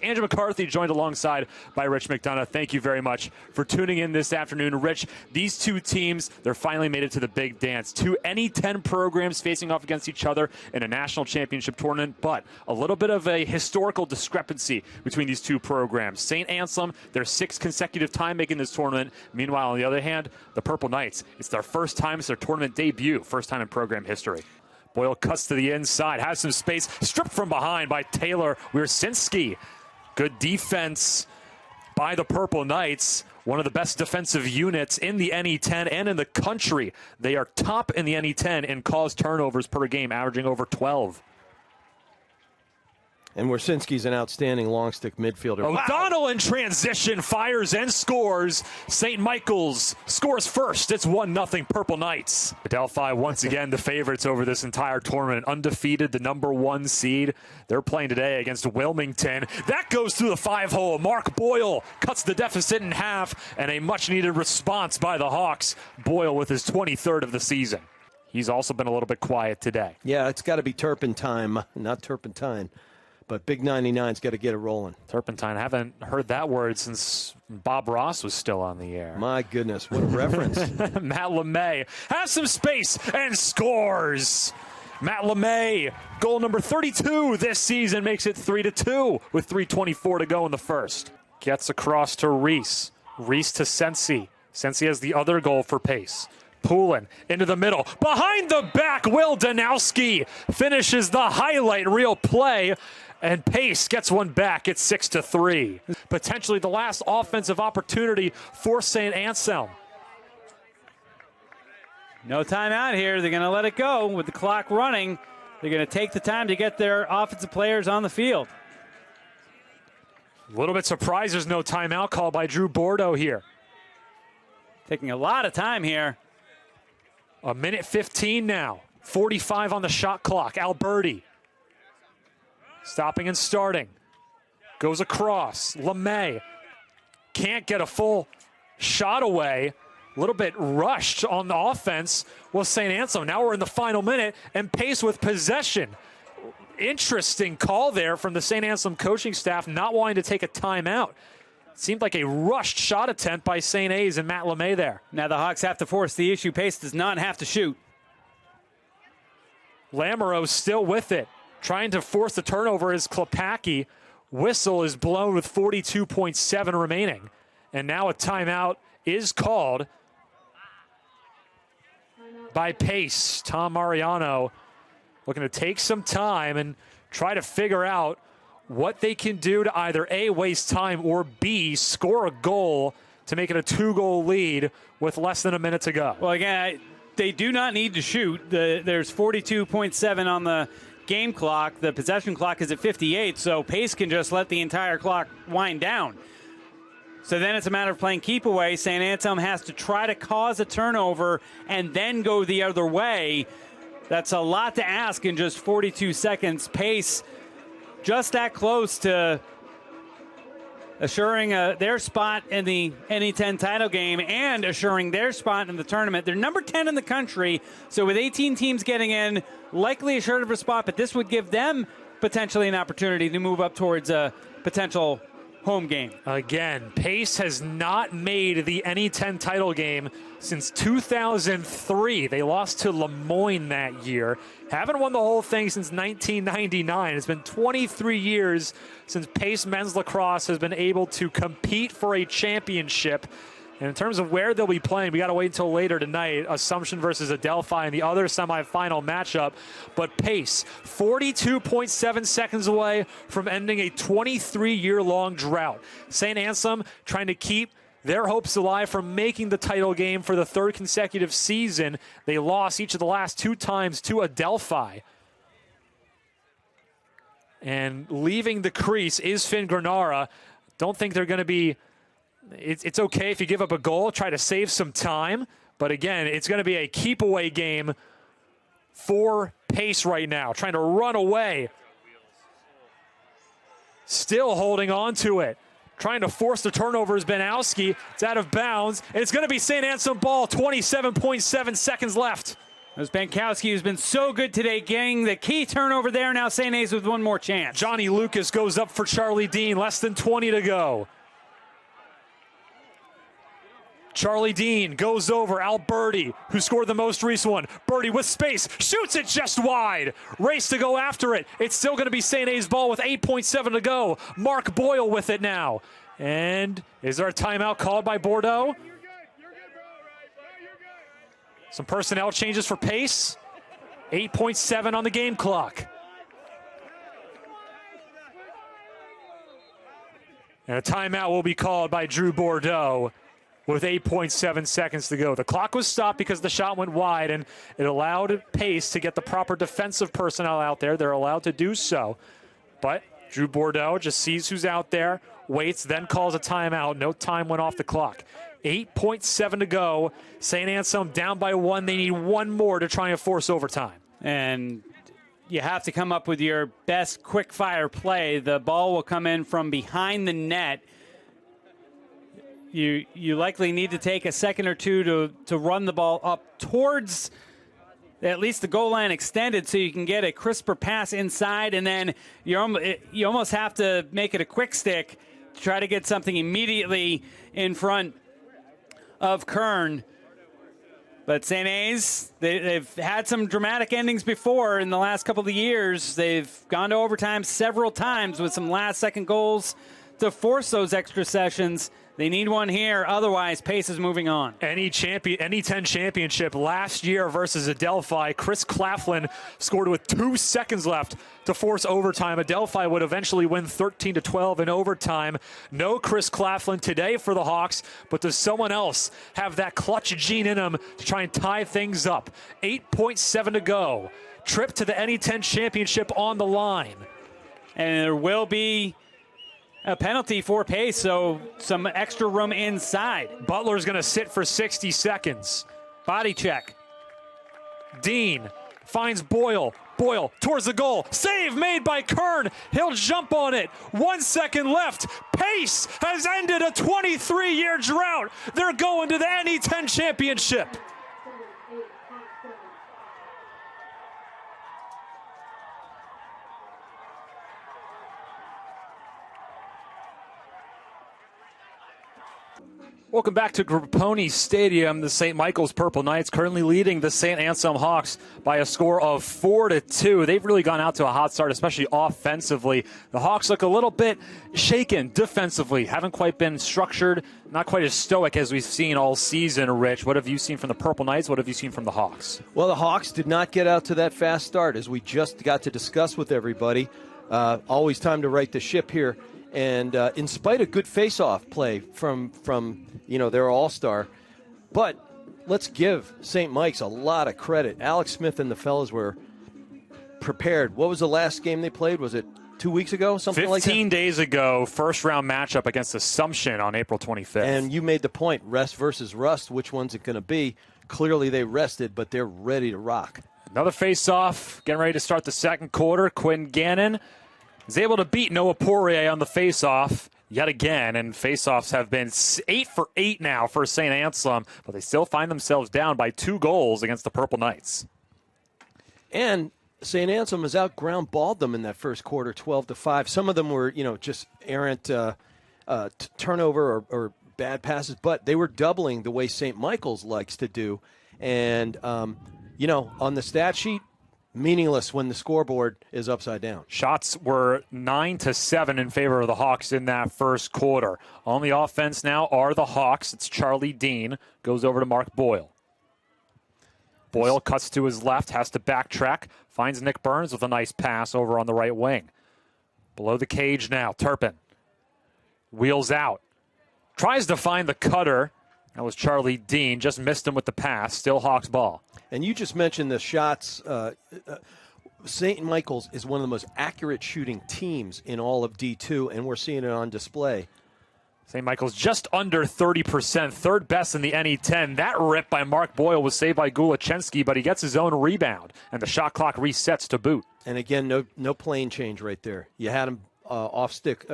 Andrew McCarthy, joined alongside by Rich McDonough. Thank you very much for tuning in this afternoon. Rich, these two teams, they're finally made it to the big dance. Two NE10 programs facing off against each other in a national championship tournament, but a little bit of a historical discrepancy between these two programs. St. Anselm, their sixth consecutive time making this tournament. Meanwhile, on the other hand, the Purple Knights, it's their first time, it's their tournament debut, first time in program history. Boyle cuts to the inside, has some space, stripped from behind by Taylor Wiercinski. Good defense by the Purple Knights, one of the best defensive units in the NE10 and in the country. They are top in the NE10 in caused turnovers per game, averaging over 12. And Wiercinski's an outstanding long stick midfielder. O'Donnell wow. in transition, fires and scores. St. Michael's scores first. It's 1-0 Purple Knights. Adelphi once again the favorites over this entire tournament. Undefeated, the #1 seed. They're playing today against Wilmington. That goes through the 5-hole. Mark Boyle cuts the deficit in half, and a much-needed response by the Hawks. Boyle with his 23rd of the season. He's also been a little bit quiet today. Yeah, it's got to be turpentine, not turpentine. But Big 99's got to get it rolling. Turpentine. Haven't heard that word since Bob Ross was still on the air. My goodness, what a reference. Matt LeMay has some space and scores. Matt LeMay, goal number 32 this season, makes it 3-2 with 3:24 to go in the first. Gets across to Reese. Reese to Sensi. Sensi has the other goal for Pace. Poulin into the middle. Behind the back, Will Danowski finishes the highlight reel play. And Pace gets one back. It's 6-3. Potentially the last offensive opportunity for St. Anselm. No timeout here. They're going to let it go with the clock running. They're going to take the time to get their offensive players on the field. A little bit surprised there's no timeout call by Drew Bordeaux here. Taking a lot of time here. A minute 15 now. 45 on the shot clock. Alberti. Stopping and starting. Goes across. LeMay can't get a full shot away. A little bit rushed on the offense was St. Anselm. Now we're in the final minute, and Pace with possession. Interesting call there from the St. Anselm coaching staff, not wanting to take a timeout. Seemed like a rushed shot attempt by St. A's and Matt LeMay there. Now the Hawks have to force the issue. Pace does not have to shoot. Lamoureux still with it. Trying to force the turnover is Klepacki. Whistle is blown with 42.7 remaining. And now a timeout is called by Pace. Tom Mariano looking to take some time and try to figure out what they can do to either A, waste time, or B, score a goal to make it a 2-goal lead with less than a minute to go. Well, again, they do not need to shoot. There's 42.7 on the game clock. The possession clock is at 58, so Pace can just let the entire clock wind down. So then it's a matter of playing keep away. St. Anselm has to try to cause a turnover and then go the other way. That's a lot to ask in just 42 seconds. Pace just that close to assuring their spot in the NE10 title game and assuring their spot in the tournament. They're number 10 in the country, so with 18 teams getting in, likely assured of a spot, but this would give them potentially an opportunity to move up towards a potential home game. Again, Pace has not made the NE10 title game since 2003. They lost to Lemoyne that year. Haven't won the whole thing since 1999. It's been 23 years since Pace men's lacrosse has been able to compete for a championship. And in terms of where they'll be playing, we got to wait until later tonight. Assumption versus Adelphi in the other semifinal matchup. But Pace, 42.7 seconds away from ending a 23-year-long drought. St. Anselm trying to keep their hopes alive from making the title game for the third consecutive season. They lost each of the last 2 times to Adelphi. And leaving the crease is Finn Granara. Don't think they're going to be... It's okay if you give up a goal, try to save some time. But again, it's going to be a keep-away game for Pace right now, trying to run away. Still holding on to it. Trying to force the turnover is Banowski. It's out of bounds. And it's going to be St. Anselm ball, 27.7 seconds left. There's Bankowski, who's been so good today, getting the key turnover there. Now St. A's with one more chance. Johnny Lucas goes up for Charlie Dean. Less than 20 to go. Charlie Dean goes over Alberti, who scored the most recent one. Birdie with space, shoots it just wide. Race to go after it. It's still going to be St. A's ball with 8.7 to go. Mark Boyle with it now. And is there a timeout called by Bordeaux? Some personnel changes for Pace. 8.7 on the game clock. And a timeout will be called by Drew Bordeaux with 8.7 seconds to go. The clock was stopped because the shot went wide, and it allowed Pace to get the proper defensive personnel out there. They're allowed to do so. But Drew Bordeaux just sees who's out there, waits, then calls a timeout. No time went off the clock. 8.7 to go. St. Anselm down by 1. They need one more to try and force overtime. And you have to come up with your best quick-fire play. The ball will come in from behind the net. You likely need to take a second or two to run the ball up towards at least the goal line extended so you can get a crisper pass inside, and then you almost have to make it a quick stick to try to get something immediately in front of Kern. But St. A's, they've had some dramatic endings before in the last couple of years. They've gone to overtime several times with some last-second goals to force those extra sessions. They need one here, otherwise Pace is moving on. Any 10 championship last year versus Adelphi, Chris Claflin scored with 2 seconds left to force overtime. Adelphi would eventually win 13-12 in overtime. No Chris Claflin today for the Hawks, but does someone else have that clutch gene in him to try and tie things up? 8.7 to go. Trip to the NE10 championship on the line. And there will be a penalty for Pace, so some extra room inside. Butler's going to sit for 60 seconds. Body check. Dean finds Boyle. Boyle towards the goal. Save made by Kern. He'll jump on it. 1 second left. Pace has ended a 23-year drought. They're going to the NE10 championship. Welcome back to Grapponi Stadium. The St. Michael's Purple Knights currently leading the St. Anselm Hawks by a score of 4-2. They've really gone out to a hot start, especially offensively. The Hawks look a little bit shaken defensively. Haven't quite been structured, not quite as stoic as we've seen all season, Rich. What have you seen from the Purple Knights? What have you seen from the Hawks? Well, the Hawks did not get out to that fast start, as we just got to discuss with everybody. Always time to right the ship here. And in spite of good face-off play from their all-star, but let's give St. Mike's a lot of credit. Alex Smith and the fellas were prepared. What was the last game they played? Was it 2 weeks ago, something like that? 15 days ago, first-round matchup against Assumption on April 25th. And you made the point, rest versus rust, which one's it going to be? Clearly they rested, but they're ready to rock. Another face-off, getting ready to start the second quarter. Quinn Gannon is able to beat Noah Poirier on the face-off yet again, and face-offs have been 8 for 8 now for St. Anselm, but they still find themselves down by 2 goals against the Purple Knights. And St. Anselm has out-ground balled them in that first quarter, 12-5. Some of them were, just errant turnover or bad passes, but they were doubling the way St. Michael's likes to do. And, on the stat sheet, meaningless when the scoreboard is upside down. Shots were 9-7 in favor of the Hawks in that first quarter. On the offense now are the Hawks. It's Charlie Dean. Goes over to Mark Boyle. Boyle cuts to his left, has to backtrack. Finds Nick Burns with a nice pass over on the right wing. Below the cage now, Turpin. Wheels out. Tries to find the cutter. That was Charlie Dean. Just missed him with the pass. Still Hawks ball. And you just mentioned the shots. St. Michael's is one of the most accurate shooting teams in all of D2, and we're seeing it on display. St. Michael's just under 30%, third best in the NE10. That rip by Mark Boyle was saved by Gulachensky, but he gets his own rebound, and the shot clock resets to boot. And again, no plane change right there. You had him off stick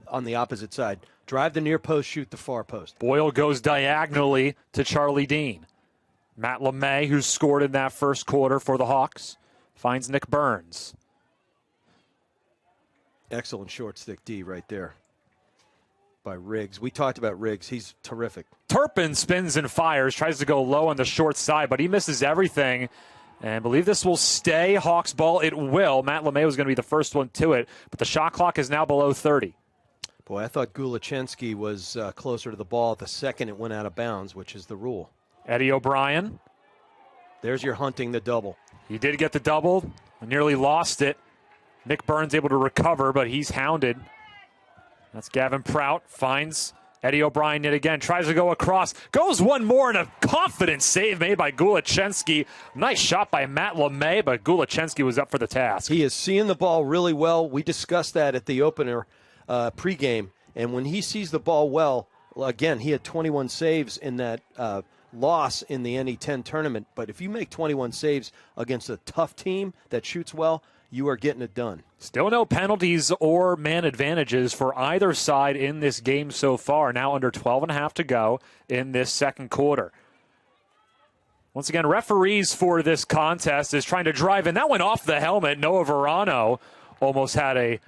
on the opposite side. Drive the near post, shoot the far post. Boyle goes diagonally to Charlie Dean. Matt LeMay, who scored in that first quarter for the Hawks, finds Nick Burns. Excellent short stick D right there by Riggs. We talked about Riggs. He's terrific. Turpin spins and fires, tries to go low on the short side, but he misses everything. And I believe this will stay Hawks ball. It will. Matt LeMay was going to be the first one to it, but the shot clock is now below 30. Boy, I thought Gulachensky was closer to the ball the second it went out of bounds, which is the rule. Eddie O'Brien. There's your hunting the double. He did get the double. Nearly lost it. Nick Burns able to recover, but he's hounded. That's Gavin Prout. Finds Eddie O'Brien yet again. Tries to go across. Goes one more and a confident save made by Gulachensky. Nice shot by Matt LeMay, but Gulachensky was up for the task. He is seeing the ball really well. We discussed that at the opener pregame. And when he sees the ball well, again, he had 21 saves in that loss in the NE10 tournament. But if you make 21 saves against a tough team that shoots well, you are getting it done. Still no penalties or man advantages for either side in this game so far. Now under 12.5 to go in this second quarter. Once again, referees for this contest is trying to drive in. That went off the helmet. Noah Verano almost had a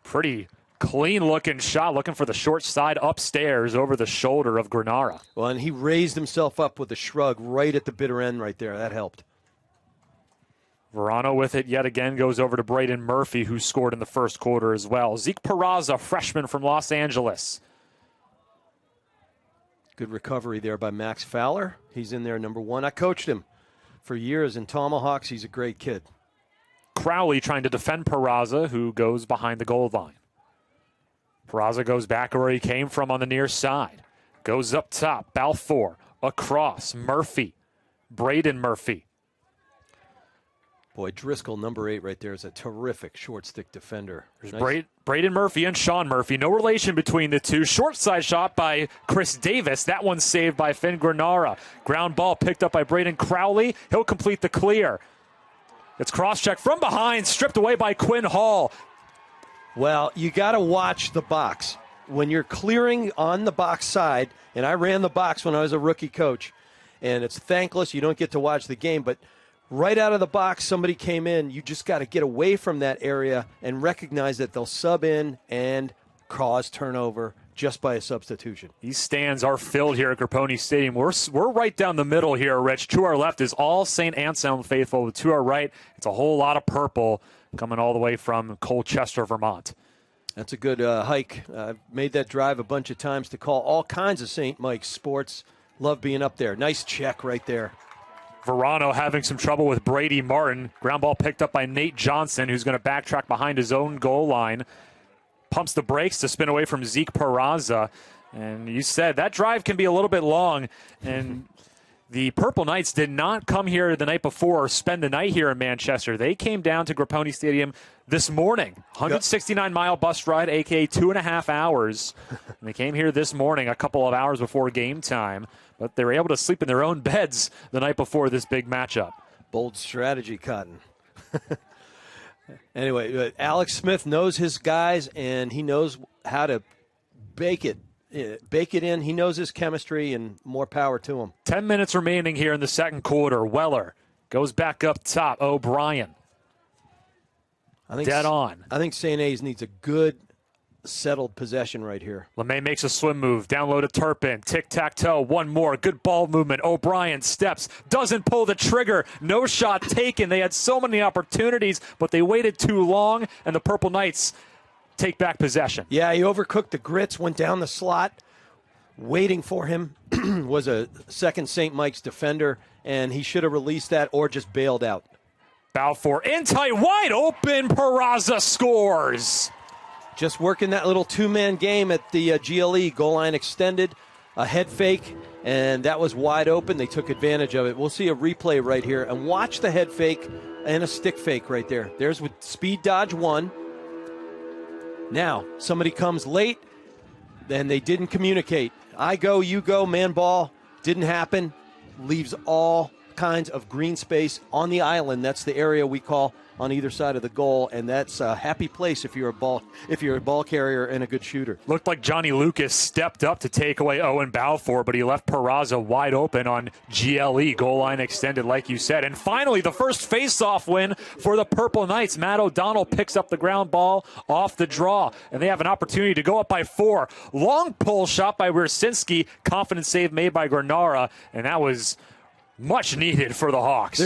pretty clean-looking shot, looking for the short side upstairs over the shoulder of Granara. Well, and he raised himself up with a shrug right at the bitter end right there. That helped. Verano with it yet again goes over to Braden Murphy, who scored in the first quarter as well. Zeke Peraza, freshman from Los Angeles. Good recovery there by Max Fowler. He's in there, number one. I coached him for years in Tomahawks. He's a great kid. Crowley trying to defend Peraza, who goes behind the goal line. Peraza goes back where he came from on the near side. Goes up top. Balfour across. Murphy. Braden Murphy. Boy, Driscoll, number 8 right there, is a terrific short stick defender. There's nice. Braden Murphy and Sean Murphy. No relation between the two. Short side shot by Chris Davis. That one's saved by Finn Granara. Ground ball picked up by Braden Crowley. He'll complete the clear. It's cross-check from behind, stripped away by Quinn Hall. Well, you got to watch the box. When you're clearing on the box side, and I ran the box when I was a rookie coach, and it's thankless. You don't get to watch the game, but right out of the box, somebody came in. You just got to get away from that area and recognize that they'll sub in and cause turnover just by a substitution. These stands are filled here at Grapponi Stadium. We're right down the middle here, Rich. To our left is all St. Anselm faithful. To our right, it's a whole lot of purple coming all the way from Colchester, Vermont. That's a good hike. I've made that drive a bunch of times to call all kinds of St. Mike's sports. Love being up there. Nice check right there. Verano having some trouble with Brady Martin. Ground ball picked up by Nate Johnson, who's going to backtrack behind his own goal line. Pumps the brakes to spin away from Zeke Peraza. And you said that drive can be a little bit long. And the Purple Knights did not come here the night before or spend the night here in Manchester. They came down to Grapponi Stadium this morning. 169-mile bus ride, a.k.a. 2.5 hours. And they came here this morning a couple of hours before game time. But they were able to sleep in their own beds the night before this big matchup. Bold strategy, Cotton. Anyway, Alex Smith knows his guys, and he knows how to bake it in. He knows his chemistry, and more power to him. 10 minutes remaining here in the second quarter. Weller goes back up top. O'Brien. Dead on. I think St. A's needs a good, settled possession right here. LeMay makes a swim move. Down low to Turpin. Tic-tac-toe. One more. Good ball movement. O'Brien steps. Doesn't pull the trigger. No shot taken. They had so many opportunities, but they waited too long, and the Purple Knights take back possession. Yeah, he overcooked the grits, went down the slot. Waiting for him was a second St. Mike's defender, and he should have released that or just bailed out. Balfour in tight, wide open. Peraza scores. Just working that little two-man game at the GLE. Goal line extended, a head fake, and that was wide open. They took advantage of it. We'll see a replay right here. And watch the head fake and a stick fake right there. There's with speed dodge one. Now, somebody comes late, and they didn't communicate. I go, you go, man ball. Didn't happen. Leaves all kinds of green space on the island. That's the area we call on either side of the goal, and that's a happy place if you're a ball carrier and a good shooter. Looked like Johnny Lucas stepped up to take away Owen Balfour, but he left Peraza wide open on GLE, goal line extended, like you said. And finally, the first face-off win for the Purple Knights. Matt O'Donnell picks up the ground ball off the draw, and they have an opportunity to go up by 4. Long pull shot by Wersinski, confident save made by Granara, and that was much needed for the Hawks.